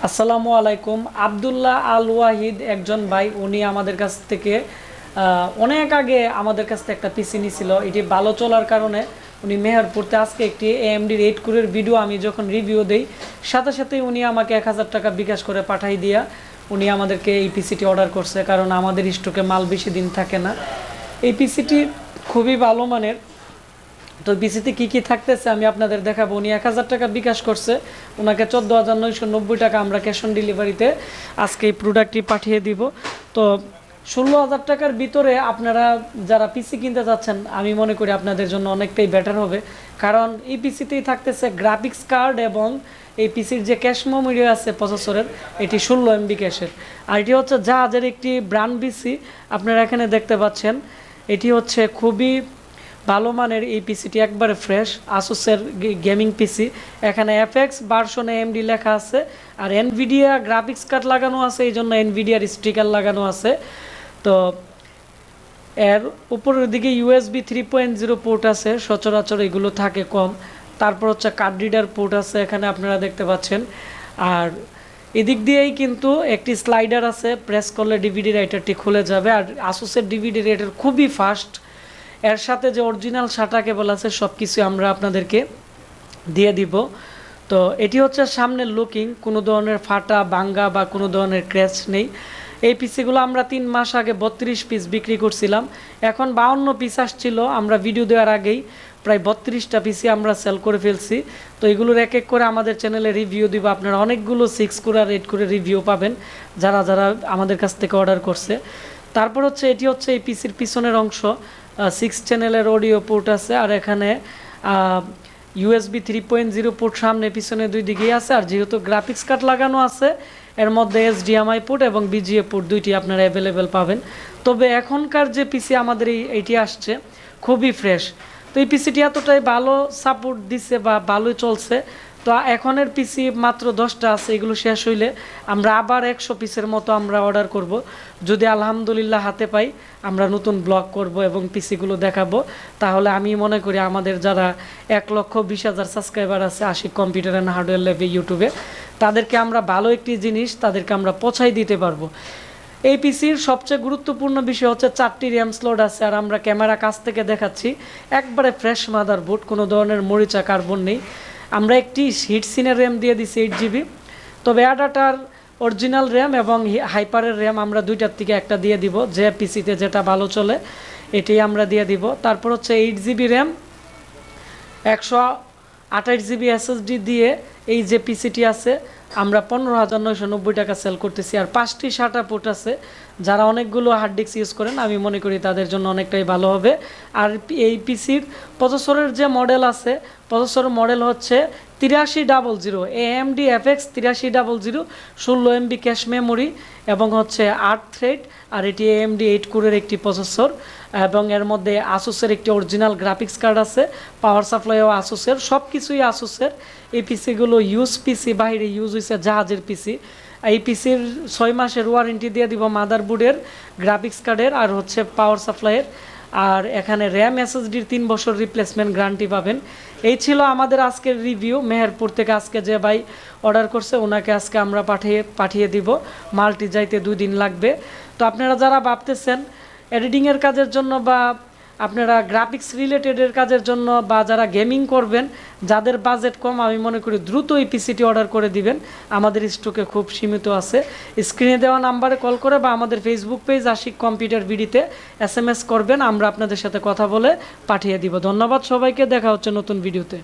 আসসালামু আলাইকুম। আব্দুল্লাহ আল ওয়াহিদ একজন ভাই, উনি আমাদের কাছ থেকে অনেক আগে আমাদের কাছ থেকে একটা পিসি নিছিল। এটি ভালো চলার কারণে উনি মেহেরপুরতে আজকে একটি AMD 8 কোরের ভিডিও আমি যখন রিভিউ দেই, সাথে সাথেই উনি আমাকে 1000 টাকা বিকাশ করে পাঠাই দিয়া উনি আমাদেরকে এই পিসিটি অর্ডার করছে, কারণ আমাদের স্টকে মাল বেশি দিন থাকে না। এই পিসিটি খুবই ভালো মানের। তো পিসিতে কী কী থাকতেছে আমি আপনাদের দেখাবো। উনি 1000 টাকা বিকাশ করছে, ওনাকে 14,990 টাকা আমরা ক্যাশ অন ডেলিভারিতে আজকে এই প্রোডাক্টটি পাঠিয়ে দিব। তো 16,000 টাকার ভিতরে আপনারা যারা পিসি কিনতে যাচ্ছেন, আমি মনে করি আপনাদের জন্য অনেকটাই বেটার হবে, কারণ এই পিসিতেই থাকতেছে গ্রাফিক্স কার্ড এবং এই পিসির যে ক্যাশ মেমোরি আছে প্রসেসরের, এটি 16 MB ক্যাশের। আর এটি হচ্ছে জাহাজের একটি ব্র্যান্ড পিসি, আপনারা এখানে দেখতে পাচ্ছেন। এটি হচ্ছে খুবই ভালো মানের এই পিসিটি, একবারে ফ্রেশ আসুসের গেমিং পিসি। এখানে FX ভার্সন AMD লেখা আছে, আর এনভিডিয়া গ্রাফিক্স কার্ড লাগানো আছে, এই জন্য এনভিডিয়ার স্টিকার লাগানো আছে। তো এর উপরের দিকে USB 3.0 পোর্ট আছে, সচরাচর এগুলো থাকে কম। তারপর হচ্ছে কার্ড রিডার পোর্ট আছে এখানে আপনারা দেখতে পাচ্ছেন। আর এদিক দিয়েই কিন্তু একটি স্লাইডার আছে, প্রেস করলে ডিভিডি রাইটারটি খুলে যাবে। আর আসুসের ডিভিডি রাইটার খুবই ফাস্ট। এর সাথে যে অরিজিনাল SATA কেবল আছে সব কিছু আমরা আপনাদেরকে দিয়ে দিব। তো এটি হচ্ছে সামনের লুকিং, কোনো ধরনের ফাটা ভাঙ্গা বা কোনো ধরনের ক্র্যাশ নেই। এই পিসিগুলো আমরা 3 মাস আগে 32 পিস বিক্রি করছিলাম, এখন 52 পিস আসছিল। আমরা ভিডিও দেওয়ার আগেই প্রায় 32টা পিসি আমরা সেল করে ফেলছি। তো এগুলোর এক এক করে আমাদের চ্যানেলে রিভিউ দিব। আপনারা অনেকগুলো 6 কোর আর 8 কোরের রিভিউ পাবেন যারা যারা আমাদের কাছ থেকে অর্ডার করছে। তারপর হচ্ছে এটি হচ্ছে এই পিসির পিছনের অংশ, 6 চ্যানেলের অডিও পোর্ট আছে, আর এখানে USB 3.0 পোর্ট সামনে পিছনে দুই দিকেই আছে। আর যেহেতু গ্রাফিক্স কার্ড লাগানো আছে, এর মধ্যে HDMI পোর্ট এবং BGA পোর্ট দুইটি আপনারা অ্যাভেলেবেল পাবেন। তবে এখনকার যে পিসি আমাদের এইটি আসছে খুবই ফ্রেশ। তো এই পিসিটি এতটাই ভালো সাপোর্ট দিচ্ছে বা ভালোই চলছে। তো এখনের পিসি মাত্র 10টা আছে, এগুলো শেষ হইলে আমরা আবার 100 পিসের মতো আমরা অর্ডার করব। যদি আলহামদুলিল্লাহ হাতে পাই, আমরা নতুন ব্লগ করব এবং পিসিগুলো দেখাবো। তাহলে আমি মনে করি আমাদের যারা 1,20,000 সাবস্ক্রাইবার আছে আশিক কম্পিউটার অ্যান্ড হার্ডওয়্যার ল্যাবে ইউটিউবে, তাদেরকে আমরা ভালো একটি জিনিস তাদেরকে আমরা পৌঁছাই দিতে পারবো। এই পিসির সবচেয়ে গুরুত্বপূর্ণ বিষয় হচ্ছে 4টি র্যাম স্লট আছে, আর আমরা ক্যামেরা কাছ থেকে দেখাচ্ছি, একবারে ফ্রেশ মাদারবোর্ড, কোনো ধরনের মরিচা কার্বন নেই। আমরা একটি হিট সিনের র্যাম দিয়ে দিচ্ছি 8GB, তবে অ্যাডাটার অরিজিনাল র্যাম এবং হাইপারের র্যাম আমরা দুইটার থেকে একটা দিয়ে দিব, যে পিসিতে যেটা ভালো চলে এটাই আমরা দিয়ে দিব। তারপর হচ্ছে 8GB র্যাম 128GB SSD দিয়ে এই যে পিসিটি আছে আমরা 15,990 টাকা সেল করতেছি। আর 5টি SATA পোর্ট আছে, যারা অনেকগুলো হার্ড ডিস্ক ইউজ করেন আমি মনে করি তাদের জন্য অনেকটাই ভালো হবে। আর এই পিসির প্রসেসরের যে মডেল আছে, প্রসেসরের মডেল হচ্ছে 8300 AMD FX 8300, 16 MB cache memory এবং হচ্ছে 8 থ্রেড। আর এটি AMD 8 কোরের একটি প্রসেসর, এবং এর মধ্যে আসুসের একটি অরিজিনাল গ্রাফিক্স কার্ড আছে, পাওয়ার সাপ্লাইও আসুসের, সব কিছুই আসুসের। এই পিসিগুলো ইউজ পিসি, বাইরে ইউজ হয়েছে জাহাজের পিসি। এই পিসির 6 মাসের ওয়ারেন্টি দিয়ে দিব মাদারবোর্ডের, গ্রাফিক্স কার্ডের আর হচ্ছে পাওয়ার সাপ্লাইয়ের। আর এখানে র্যাম SSDর 3 বছর রিপ্লেসমেন্ট গ্যারান্টি পাবেন। এই ছিল আমাদের আজকের রিভিউ। মেহেরপুর থেকে আজকে যে ভাই অর্ডার করছে ওনাকে আজকে আমরা পাঠিয়ে দিব। মালটি যাইতে 2 দিন লাগবে। তো আপনারা যারা ভাবতেছেন এডিটিংয়ের কাজের জন্য বা আপনারা গ্রাফিক্স রিলেটেডের কাজের জন্য বা যারা গেমিং করবেন, যাদের বাজেট কম, আমি মনে করি দ্রুত এই পিসিটি অর্ডার করে দিবেন, আমাদের স্টকে খুব সীমিত আছে। স্ক্রিনে দেওয়া নাম্বারে কল করে বা আমাদের ফেসবুক পেজ আশিক কম্পিউটার বিডিতে SMS করবেন, আমরা আপনাদের সাথে কথা বলে পাঠিয়ে দিব। ধন্যবাদ সবাইকে, দেখা হচ্ছে নতুন ভিডিওতে।